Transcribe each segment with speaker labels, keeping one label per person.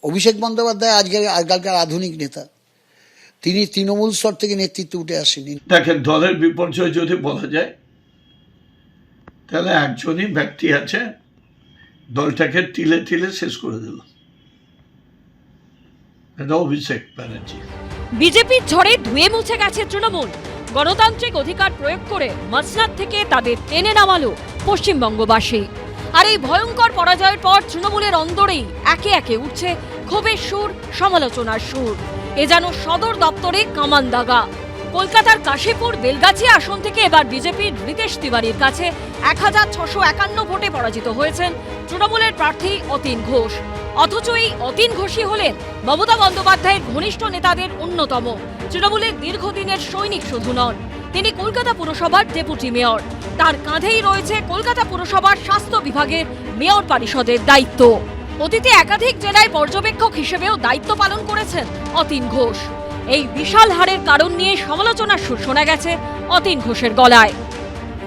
Speaker 1: অভিষেক বন্দ্যোপাধ্যায় আজকালকার আধুনিক নেতা। তিনি তৃণমূল স্তর থেকে নেতৃত্ব উঠে আসেনি।
Speaker 2: দেখেন, দলের বিপর্যয় যদি বলা যায় তাহলে একজনই ব্যক্তি আছে দলটাকে তিলে তিলে শেষ করে দিল, এটা অভিষেক ব্যানার্জি।
Speaker 3: বিজেপির ঝড়ে ধুয়ে মুছে গেছে তৃণমূল। গণতান্ত্রিক অধিকার প্রয়োগ করে মাঝরাত থেকে তাদের টেনে নামালো পশ্চিমবঙ্গবাসী। আর এই ভয়ঙ্কর পরাজয়ের পর তৃণমূলের অন্দরেই একে একে উঠছে ক্ষোভের সুর, সমালোচনার সুর। এ যেন সদর দপ্তরে কামান দাগা। কলকাতার কাশীপুর বেলগাছি আসন থেকে এবার বিজেপির রিতেশ তিওয়ারির কাছে 1651 ভোটে পরাজিত হয়েছেন তৃণমূলের প্রার্থী অতীন ঘোষ। অথচ এই অতীন ঘোষই হলেন মমতা বন্দ্যোপাধ্যায়ের ঘনিষ্ঠ নেতাদের অন্যতম। তৃণমূলের দীর্ঘদিনের সৈনিক শুধু নন, তিনি কলকাতা পুরসভার ডেপুটি মেয়র। তার কাঁধেই রয়েছে কলকাতা পুরসভার স্বাস্থ্য বিভাগের মেয়র পরিষদের দায়িত্ব। অতীতে একাধিক জেলায় পর্যবেক্ষক হিসেবেও দায়িত্ব পালন করেছেন অতীন ঘোষ। এই বিশাল হারের কারণ নিয়ে সমালোচনার সুর শোনা গেছে অতীন ঘোষের গলায়।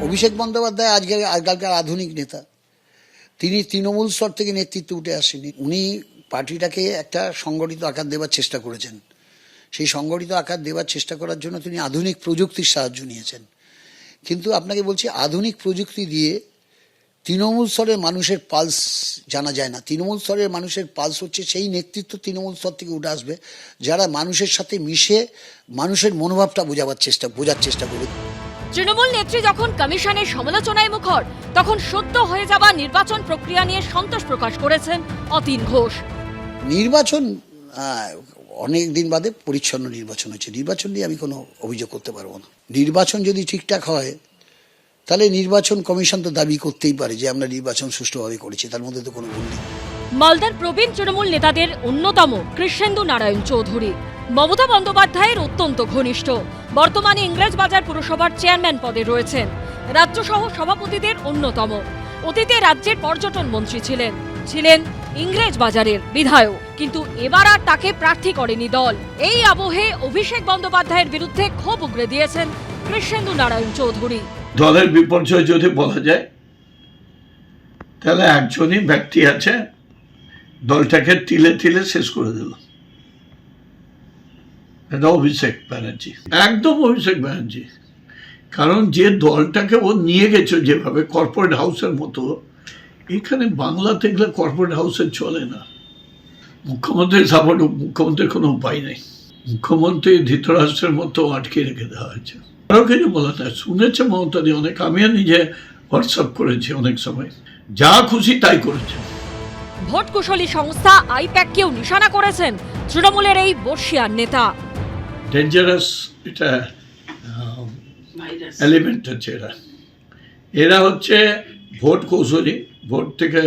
Speaker 1: অভিষেক বন্দ্যোপাধ্যায় আজকালকার আধুনিক নেতা। তিনি তৃণমূল স্তর থেকে নেতৃত্ব উঠে আসেনি। উনি পার্টিটাকে একটা সংগঠিত আকার দেওয়ার চেষ্টা করেছেন। সেই সংগঠিত আকার দেওয়ার চেষ্টা করার জন্য তিনি আধুনিক প্রযুক্তির সাহায্য নিয়েছেন। কিন্তু আপনাকে বলছি, আধুনিক প্রযুক্তি দিয়ে তৃণমূল স্তরের মানুষের পালস জানা যায় না। তৃণমূল স্তরের মানুষের পালস হচ্ছে সেই নেতৃত্ব তৃণমূল স্তর থেকে উঠে আসবে যারা মানুষের সাথে মিশে মানুষের মনোভাবটা বোঝার চেষ্টা করবে।
Speaker 3: তৃণমূল নেত্রী যখন কমিশনের সমালোচনায় মুখর, তখন সদ্য হয়ে যাওয়া নির্বাচন প্রক্রিয়া নিয়ে সন্তোষ প্রকাশ করেছেন অতীন ঘোষ।
Speaker 1: নির্বাচন অনেক দিন বাদে পরিচ্ছন্ন নির্বাচন হয়েছে। নির্বাচন নিয়ে আমি কোনো অভিযোগ করতে পারবো না। নির্বাচন যদি ঠিকঠাক হয় তাহলে নির্বাচন কমিশন তো দাবি করতেই পারে যে আমরা নির্বাচন সুষ্ঠুভাবে করেছি, তার মধ্যে তো কোনো ভুল নেই।
Speaker 3: মালদার প্রবীণ তৃণমূল নেতাদের অন্যতম কৃষ্ণেন্দু নারায়ণ চৌধুরী মমতা বন্দ্যোপাধ্যায়ের অত্যন্ত ঘনিষ্ঠ। বর্তমানে ইংরেজবাজার পুরসভার চেয়ারম্যান পদে রয়েছেন। রাজ্যসহ সভাপতিদের অন্যতম। অতীতে রাজ্যের পর্যটন মন্ত্রী ছিলেন ইংরেজবাজারের বিধায়ক, কিন্তু এবার আর তাকে প্রার্থী করেনি দল। এই আবহে অভিষেক বন্দ্যোপাধ্যায়ের বিরুদ্ধে ক্ষোভ উগরে দিয়েছেন কৃষ্ণেন্দু নারায়ণ চৌধুরী।
Speaker 2: দলের বিপর্যয় যদি বলা যায় তাহলে একজনই ব্যক্তি আছে দলটাকে তিলে তিলে শেষ করে দিল, এটা অভিষেক ব্যানার্জি। একদম অভিষেক ব্যানার্জি। কারণ যে দলটাকে ও নিয়ে গেছে যেভাবে কর্পোরেট হাউসের মতো, এখানে বাংলাতে এগুলো কর্পোরেট হাউসে চলে না। মুখ্যমন্ত্রীর সাপোর্ট, মুখ্যমন্ত্রীর কোনো উপায় নেই। মুখ্যমন্ত্রী ধৃতরাষ্ট্রের মতো আটকে রেখে দেওয়া হয়েছে। আরও কিছু বলা যায়, শুনেছে মমতাদি অনেক, আমিও নিজে হোয়াটসঅ্যাপ করেছি অনেক সময়, যা খুশি তাই করেছে।
Speaker 3: ভোট কুশলী সংস্থা আইপ্যাককেও নিশানা করেছেন তৃণমূলের এই বর্ষিয়ান নেতা।
Speaker 2: ডেঞ্জারাস এটা এলিমেন্ট হচ্ছে এরা হচ্ছে ভোট কৌশলী, ভোট থেকে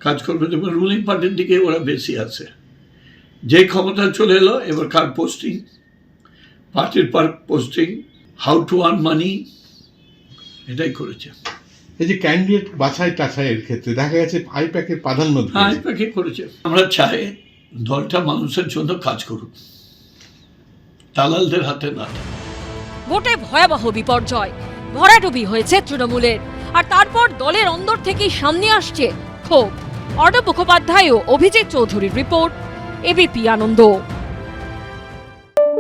Speaker 2: কাজ করবে। রুলিং পার্টির দিকে ওরা বেশি আছে। যে ক্ষমতা চলে এলো, এবার কার পোস্টিং, পার্টির posting, how to earn money, এটাই করেছে।
Speaker 4: এই যে ক্যান্ডিডেট বাছাই টাছাইয়ের ক্ষেত্রে দেখা গেছে আইপ্যাকের প্রাধান্য
Speaker 2: আইপ্যাকে করেছে। আমরা চাই দলটা মানুষের জন্য কাজ করুক, দালালদের হাতে না।
Speaker 3: ভোটে ভয়াবহ বিপর্যয়, ভরাডুবি হয়েছে তৃণমূলের। আর তারপর দলের অন্দর থেকেই সামনে আসছে ক্ষোভ। অর্ণব মুখোপাধ্যায় ও অভিজিৎ চৌধুরীর রিপোর্ট, এবিপি আনন্দ।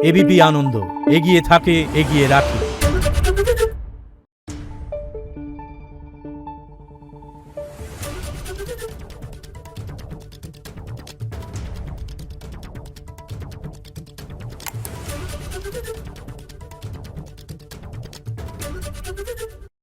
Speaker 5: এবিপি আনন্দ, এগিয়ে থাকে, এগিয়ে রাখে।